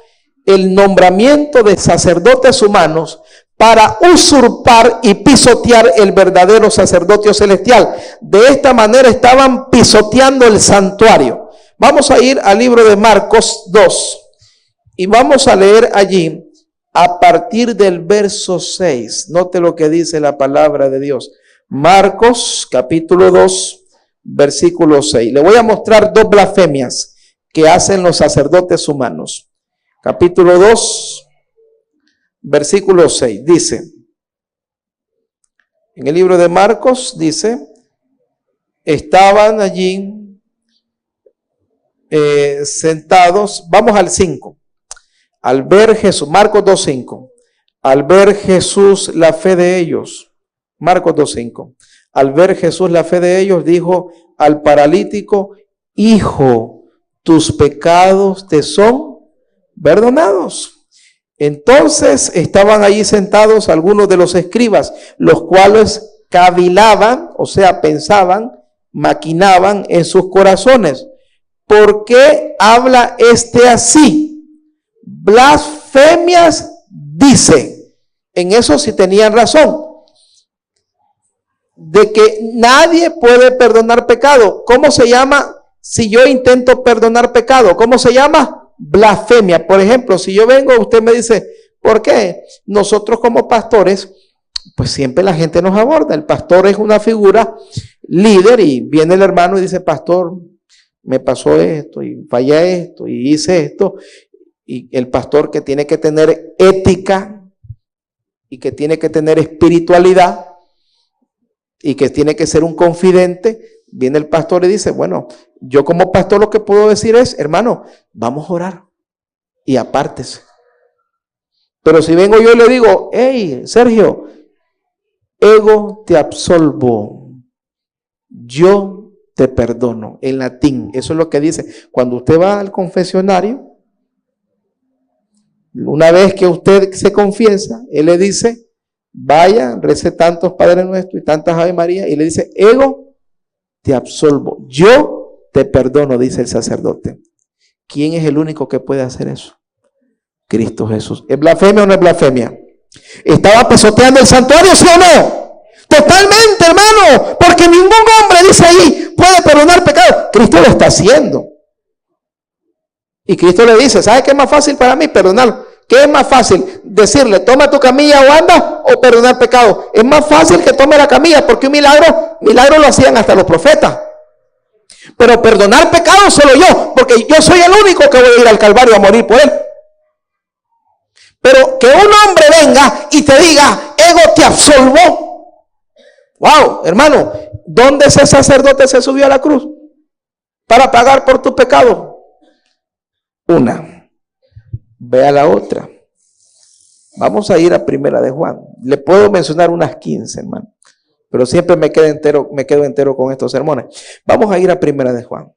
el nombramiento de sacerdotes humanos para usurpar y pisotear el verdadero sacerdocio celestial. De esta manera estaban pisoteando el santuario. Vamos a ir al libro de Marcos 2 y vamos a leer allí a partir del verso 6. Note lo que dice la palabra de Dios. Marcos capítulo 2, versículo 6. Le voy a mostrar dos blasfemias que hacen los sacerdotes humanos. Capítulo 2, versículo 6. Dice, en el libro de Marcos dice, estaban allí sentados, vamos al 5. Al ver Jesús, Marcos 2:5, al ver Jesús la fe de ellos, Marcos 2:5, al ver Jesús la fe de ellos, dijo al paralítico, hijo, tus pecados te son perdonados. Entonces estaban allí sentados algunos de los escribas, los cuales cavilaban, o sea, pensaban, maquinaban en sus corazones. ¿Por qué habla este así? Blasfemias dice. En eso sí tenían razón. De que nadie puede perdonar pecado. ¿Cómo se llama si yo intento perdonar pecado? ¿Cómo se llama? Blasfemia. Por ejemplo, si yo vengo, usted me dice, ¿por qué? Nosotros como pastores, pues siempre la gente nos aborda. El pastor es una figura líder y viene el hermano y dice, pastor, me pasó esto y fallé esto y hice esto. Y el pastor, que tiene que tener ética y que tiene que tener espiritualidad y que tiene que ser un confidente, viene el pastor y dice, bueno, yo como pastor lo que puedo decir es, hermano, vamos a orar y apártese. Pero si vengo yo y le digo, hey, Sergio, ego te absolvo, yo te perdono, en latín, eso es lo que dice. Cuando usted va al confesionario, una vez que usted se confiesa, él le dice, vaya, rece tantos Padre Nuestro y tantas Ave María, y le dice, ego te absolvo, yo te perdono, dice el sacerdote. ¿Quién es el único que puede hacer eso? Cristo Jesús. ¿Es blasfemia o no es blasfemia? ¿Estaba pisoteando el santuario, sí o no? Totalmente, hermano, porque ningún hombre, dice ahí, puede perdonar pecado. Cristo lo está haciendo. Y Cristo le dice, ¿sabes qué es más fácil para mí? Perdonarlo. ¿Qué es más fácil? Decirle, toma tu camilla o anda, o perdonar pecado. Es más fácil que tome la camilla, porque un milagro lo hacían hasta los profetas. Pero perdonar pecado solo yo, porque yo soy el único que voy a ir al Calvario a morir por él. Pero que un hombre venga y te diga, ego te absolvó. Wow, hermano, ¿dónde ese sacerdote se subió a la cruz para pagar por tu pecado? Una. Vea la otra. Vamos a ir a Primera de Juan. Le puedo mencionar unas 15, hermano, pero siempre me quedo entero con estos sermones. Vamos a ir a Primera de Juan.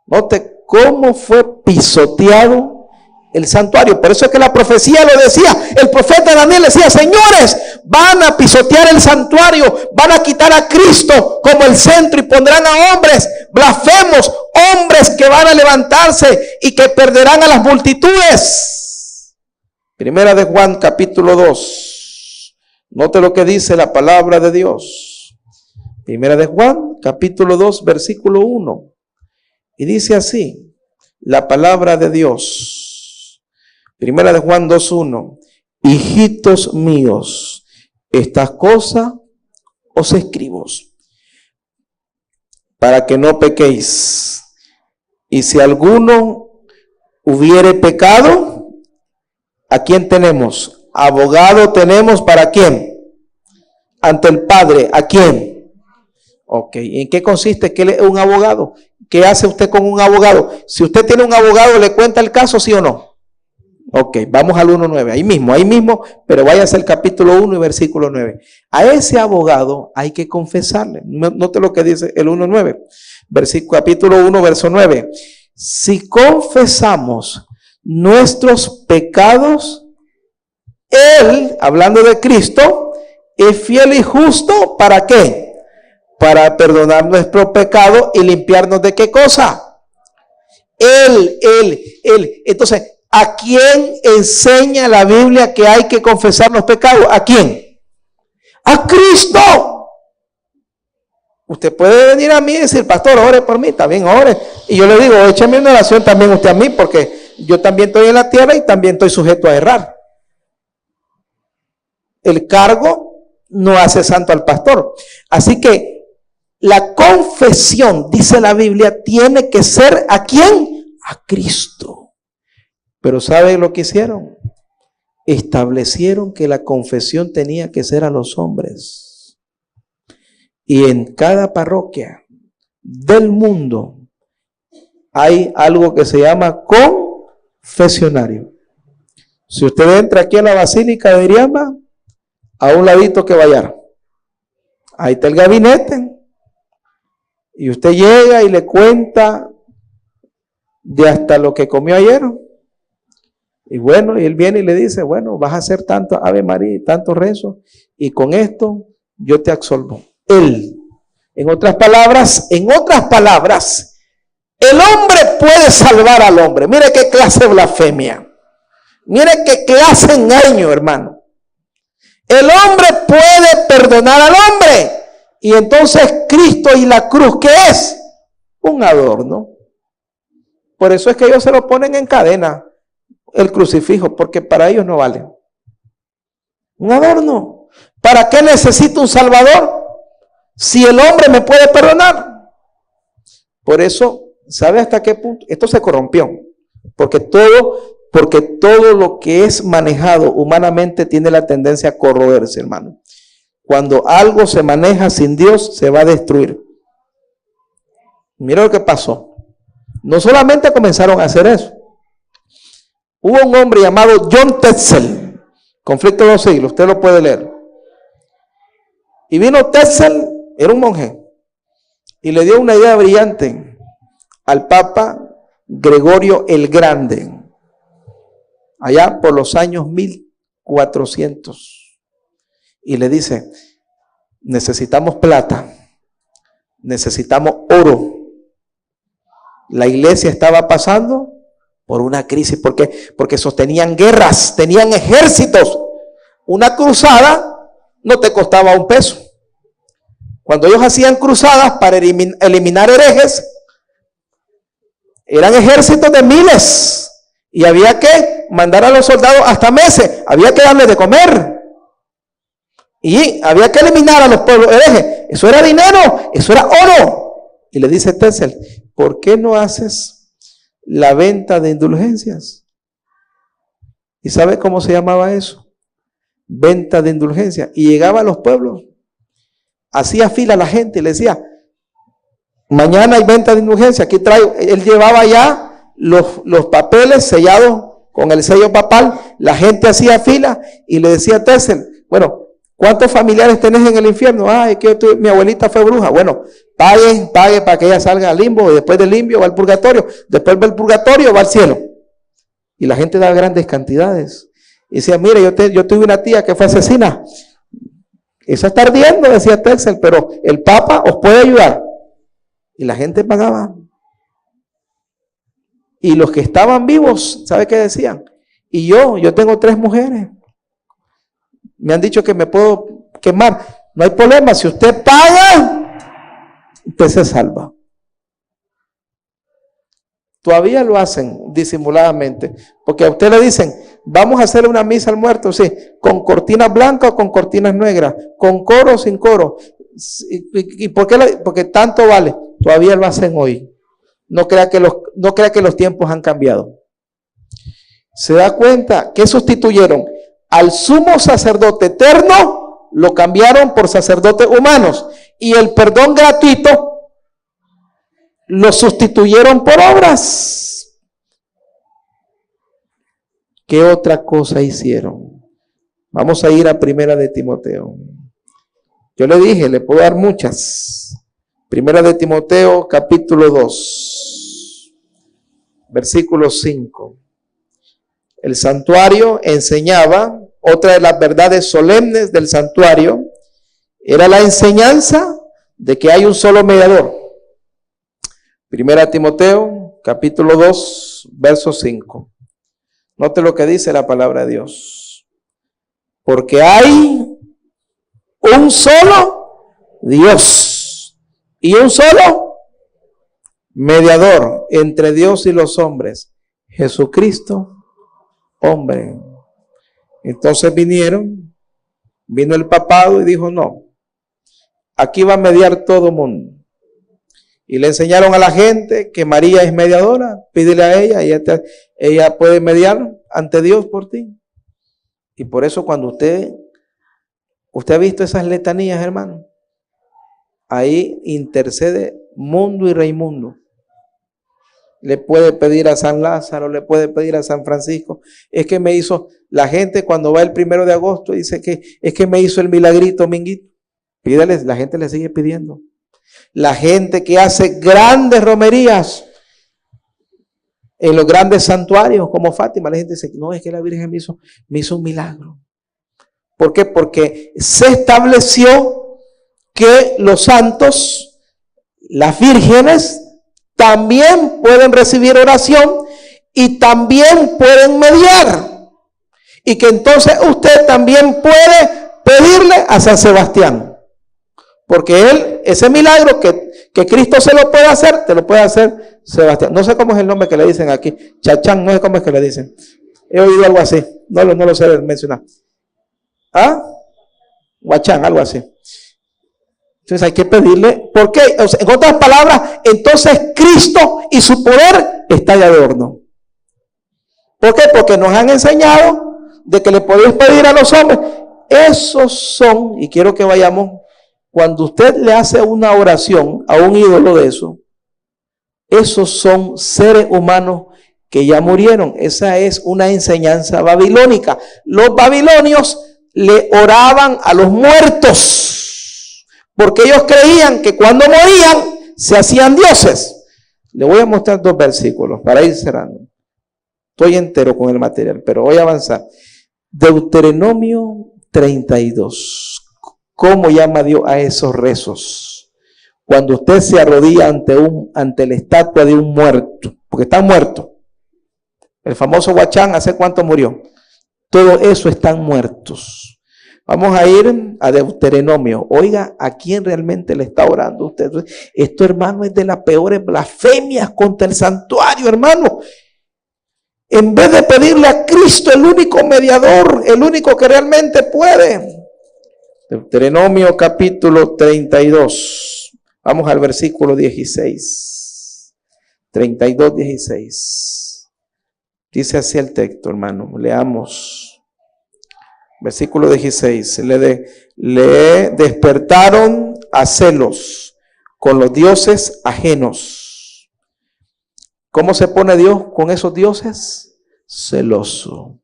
Note cómo fue pisoteado el santuario. Por eso es que la profecía lo decía. El profeta Daniel decía: señores, van a pisotear el santuario, van a quitar a Cristo como el centro y pondrán a hombres blasfemos, hombres que van a levantarse y que perderán a las multitudes. Primera de Juan capítulo 2. Note lo que dice la palabra de Dios. Primera de Juan capítulo 2 versículo 1. Y dice así la palabra de Dios. Primera de Juan 2:1. Hijitos míos, estas cosas os escribo para que no pequéis. Y si alguno hubiere pecado, ¿a quién tenemos? Abogado tenemos, ¿para quién? Ante el Padre. ¿A quién? Ok. ¿En qué consiste que él es un abogado? ¿Qué hace usted con un abogado? Si usted tiene un abogado, ¿le cuenta el caso, sí o no? Ok, vamos al 1:9, ahí mismo, pero váyase al capítulo 1 y versículo 9. A ese abogado hay que confesarle. Note lo que dice el 1:9, capítulo 1, verso 9. Si confesamos nuestros pecados, Él, hablando de Cristo, es fiel y justo, ¿para qué? Para perdonar nuestro pecado y limpiarnos de qué cosa. Él. Entonces, ¿a quién enseña la Biblia que hay que confesar los pecados? ¿A quién? ¡A Cristo! Usted puede venir a mí y decir: pastor, ore por mí. También ore. Y yo le digo: écheme una oración también usted a mí, porque yo también estoy en la tierra y también estoy sujeto a errar. El cargo no hace santo al pastor. Así que la confesión, dice la Biblia, tiene que ser ¿a quién? A Cristo. Pero ¿saben lo que hicieron? Establecieron que la confesión tenía que ser a los hombres. Y en cada parroquia del mundo hay algo que se llama confesionario. Si usted entra aquí a la Basílica de Iriama, a un ladito que vaya, ahí está el gabinete. Y usted llega y le cuenta de hasta lo que comió ayer. Y bueno, y él viene y le dice: bueno, vas a hacer tanto Ave María y tanto rezo, y con esto yo te absolvo. Él, en otras palabras, el hombre puede salvar al hombre. Mire qué clase de blasfemia. Mire qué clase de engaño, hermano. El hombre puede perdonar al hombre. Y entonces Cristo y la cruz, ¿qué es? Un adorno. Por eso es que ellos se lo ponen en cadena, el crucifijo, porque para ellos no vale. Un adorno. ¿Para qué necesito un salvador si el hombre me puede perdonar? Por eso, ¿sabe hasta qué punto? Esto se corrompió. Porque todo lo que es manejado humanamente tiene la tendencia a corroerse, hermano. Cuando algo se maneja sin Dios, se va a destruir. Mira lo que pasó. No solamente comenzaron a hacer eso. Hubo un hombre llamado John Tetzel, Conflicto de los Siglos, usted lo puede leer. Y vino Tetzel, era un monje, y le dio una idea brillante al Papa Gregorio el Grande, allá por los años 1400. Y le dice: necesitamos plata, necesitamos oro. La iglesia estaba pasando por una crisis. ¿Por qué? Porque sostenían guerras, tenían ejércitos. Una cruzada no te costaba un peso. Cuando ellos hacían cruzadas para eliminar herejes, eran ejércitos de miles. Y había que mandar a los soldados hasta meses. Había que darles de comer. Y había que eliminar a los pueblos herejes. Eso era dinero, eso era oro. Y le dice Tetzel: ¿por qué no haces la venta de indulgencias? ¿Y sabe cómo se llamaba eso? Venta de indulgencias. Y llegaba a los pueblos, hacía fila la gente y le decía: mañana hay venta de indulgencias, aquí traigo. Él llevaba ya los papeles sellados con el sello papal, la gente hacía fila y le decía a Tetzel, bueno, ¿cuántos familiares tenés en el infierno? Es que mi abuelita fue bruja. Bueno, pague para que ella salga al limbo, y después del limbo va al purgatorio, después del purgatorio va al cielo. Y la gente daba grandes cantidades. Y decía, mire, yo tuve una tía que fue asesina. Esa está ardiendo, decía Tetzel, pero el Papa os puede ayudar. Y la gente pagaba. Y los que estaban vivos, ¿sabe qué decían? Y yo tengo 3 mujeres. Me han dicho que me puedo quemar. No hay problema, si usted paga, usted se salva. Todavía lo hacen disimuladamente, porque a usted le dicen, vamos a hacer una misa al muerto, sí, con cortinas blancas o con cortinas negras, con coro o sin coro. ¿Y por qué? Porque tanto vale. Todavía lo hacen hoy. No crea que los tiempos han cambiado. ¿Se da cuenta que sustituyeron al sumo sacerdote eterno? Lo cambiaron por sacerdotes humanos. Y el perdón gratuito lo sustituyeron por obras. ¿Qué otra cosa hicieron? Vamos a ir a Primera de Timoteo. Yo le dije, le puedo dar muchas. Primera de Timoteo, capítulo 2, versículo 5. El santuario enseñaba, otra de las verdades solemnes del santuario, era la enseñanza de que hay un solo mediador. Primera Timoteo, capítulo 2, verso 5. Note lo que dice la palabra de Dios. Porque hay un solo Dios y un solo mediador entre Dios y los hombres, Jesucristo, hombre. Entonces vino el papado y dijo, no, aquí va a mediar todo mundo. Y le enseñaron a la gente que María es mediadora, pídele a ella, ella puede mediar ante Dios por ti. Y por eso cuando usted ha visto esas letanías, hermano, ahí intercede mundo y reimundo. Le puede pedir a San Lázaro, le puede pedir a San Francisco. Es que me hizo, la gente cuando va el 1 de agosto dice que es que me hizo el milagrito, minguito. Pídales, la gente le sigue pidiendo. La gente que hace grandes romerías en los grandes santuarios como Fátima, la gente dice, no, es que la Virgen me hizo un milagro. ¿Por qué? Porque se estableció que los santos, las vírgenes, también pueden recibir oración y también pueden mediar. Y que entonces usted también puede pedirle a San Sebastián. Porque él, ese milagro que Cristo se lo puede hacer, te lo puede hacer Sebastián. No sé cómo es el nombre que le dicen aquí. Chachán, no sé cómo es que le dicen. He oído algo así. No lo sé mencionar. Guachán, algo así. Entonces hay que pedirle. ¿Por qué? O sea, en otras palabras, entonces Cristo y su poder está de adorno. ¿Por qué? Porque nos han enseñado de que le podéis pedir a los hombres. Esos son, y quiero que vayamos, cuando usted le hace una oración a un ídolo de eso, esos son seres humanos que ya murieron. Esa es una enseñanza babilónica. Los babilonios le oraban a los muertos, porque ellos creían que cuando morían se hacían dioses. Le voy a mostrar 2 versículos para ir cerrando. Estoy entero con el material, pero voy a avanzar. Deuteronomio 32. ¿Cómo llama Dios a esos rezos? Cuando usted se arrodilla ante la estatua de un muerto, porque está muerto. El famoso Huachán, ¿hace cuánto murió? Todo eso están muertos. Vamos a ir a Deuteronomio. Oiga, ¿a quién realmente le está orando usted? Esto, hermano, es de las peores blasfemias contra el santuario, hermano. En vez de pedirle a Cristo, el único mediador, el único que realmente puede. Deuteronomio capítulo 32. Vamos al versículo 16. 32, 16. Dice así el texto, hermano. Leamos. Versículo 16. Le despertaron a celos con los dioses ajenos. ¿Cómo se pone Dios con esos dioses? celoso.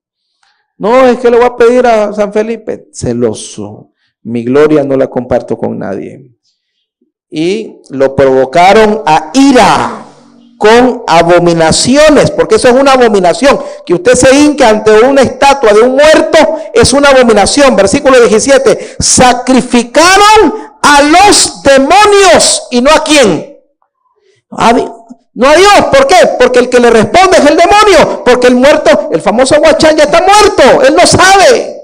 No, es que le voy a pedir a San Felipe, celoso. Mi gloria no la comparto con nadie. Y lo provocaron a ira con abominaciones, porque eso es una abominación. Que usted se hinque ante una estatua de un muerto es una abominación. Versículo 17, sacrificaron a los demonios y no a quién. No a Dios. ¿Por qué? Porque el que le responde es el demonio. Porque el muerto, el famoso Guachán ya está muerto. Él no sabe.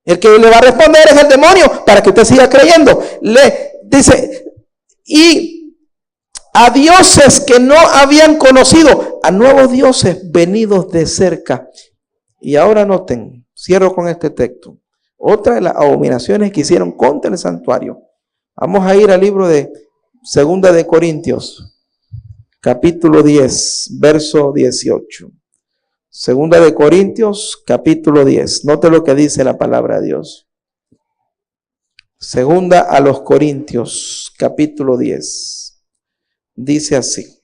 El que le va a responder es el demonio para que usted siga creyendo. Le dice, y a dioses que no habían conocido, a nuevos dioses venidos de cerca. Y ahora noten, cierro con este texto. Otra de las abominaciones que hicieron contra el santuario. Vamos a ir al libro de Segunda de Corintios. Capítulo 10, verso 18. Segunda de Corintios, capítulo 10. Note lo que dice la palabra de Dios. Segunda a los Corintios, capítulo 10. Dice así.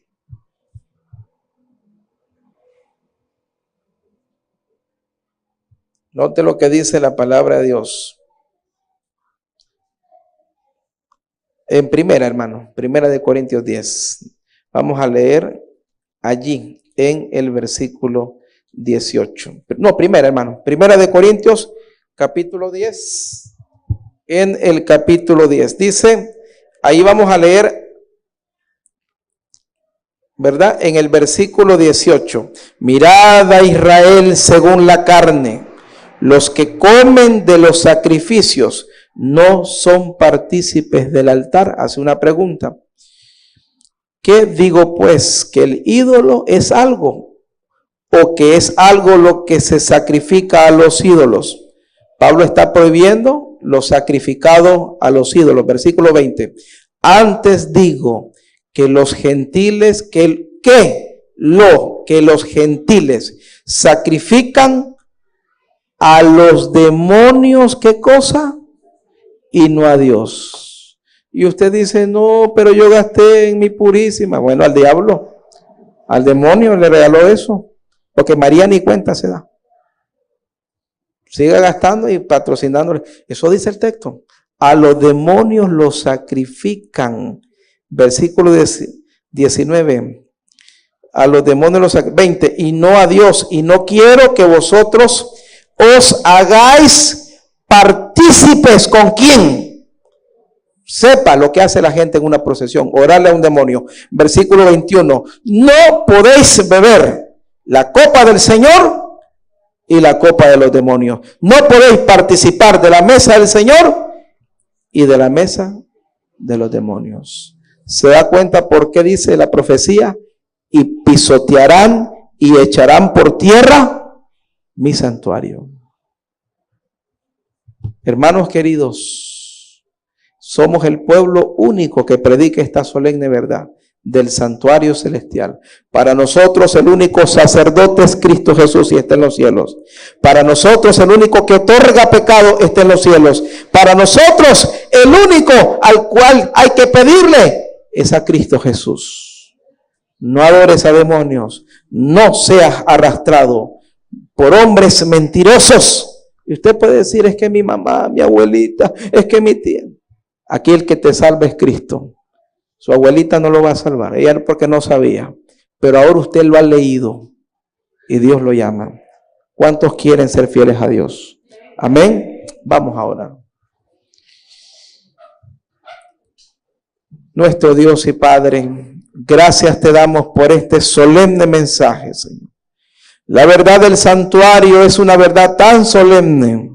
Note lo que dice la palabra de Dios. En primera, hermano, primera de Corintios 10. Vamos a leer allí en el versículo 18. No, primera, hermano. Primera de Corintios, capítulo 10. En el capítulo 10. Dice, ahí vamos a leer, ¿verdad? En el versículo 18. Mirad a Israel según la carne. Los que comen de los sacrificios no son partícipes del altar. Hace una pregunta. ¿Qué digo pues? ¿Que el ídolo es algo? ¿O que es algo lo que se sacrifica a los ídolos? Pablo está prohibiendo lo sacrificado a los ídolos. Versículo 20. Antes digo que los gentiles, que los gentiles sacrifican a los demonios, ¿qué cosa? Y no a Dios. Y usted dice, no, pero yo gasté en mi purísima. Bueno, al diablo, al demonio le regaló eso, porque María ni cuenta se da. Siga gastando y patrocinándole. Eso dice el texto. A los demonios los sacrifican. Versículo 19. A los demonios los sacrifican. 20. Y no a Dios. Y no quiero que vosotros os hagáis partícipes. ¿Con quién? Sepa lo que hace la gente en una procesión, orarle a un demonio. Versículo 21. No podéis beber la copa del Señor y la copa de los demonios. No podéis participar de la mesa del Señor y de la mesa de los demonios. ¿Se da cuenta por qué dice la profecía? Y pisotearán y echarán por tierra mi santuario. Hermanos queridos, somos el pueblo único que predica esta solemne verdad del santuario celestial. Para nosotros el único sacerdote es Cristo Jesús y está en los cielos. Para nosotros el único que otorga pecado está en los cielos. Para nosotros el único al cual hay que pedirle es a Cristo Jesús. No adores a demonios, no seas arrastrado por hombres mentirosos. Y usted puede decir, es que mi mamá, mi abuelita, es que mi tía. Aquí el que te salva es Cristo. Su abuelita no lo va a salvar, ella porque no sabía, pero ahora usted lo ha leído y Dios lo llama. ¿Cuántos quieren ser fieles a Dios? Amén. Vamos ahora. Nuestro Dios y Padre, gracias te damos por este solemne mensaje, Señor. La verdad del santuario es una verdad tan solemne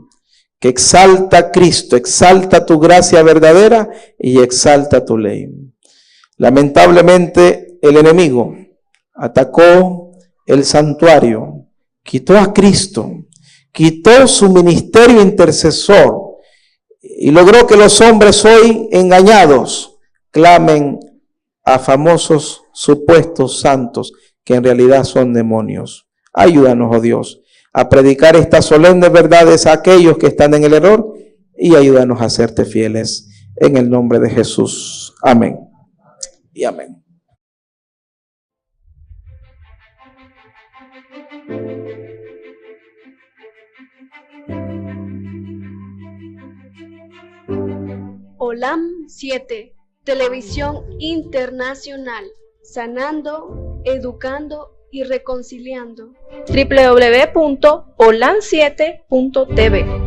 que exalta a Cristo, exalta tu gracia verdadera y exalta tu ley. Lamentablemente el enemigo atacó el santuario, quitó a Cristo, quitó su ministerio intercesor y logró que los hombres hoy engañados clamen a famosos supuestos santos que en realidad son demonios. Ayúdanos, oh Dios, a predicar estas solemnes verdades a aquellos que están en el error y ayúdanos a serte fieles. En el nombre de Jesús. Amén. Y amén. OLAM 7, Televisión Internacional, sanando, educando y reconciliando. www.olam7.tv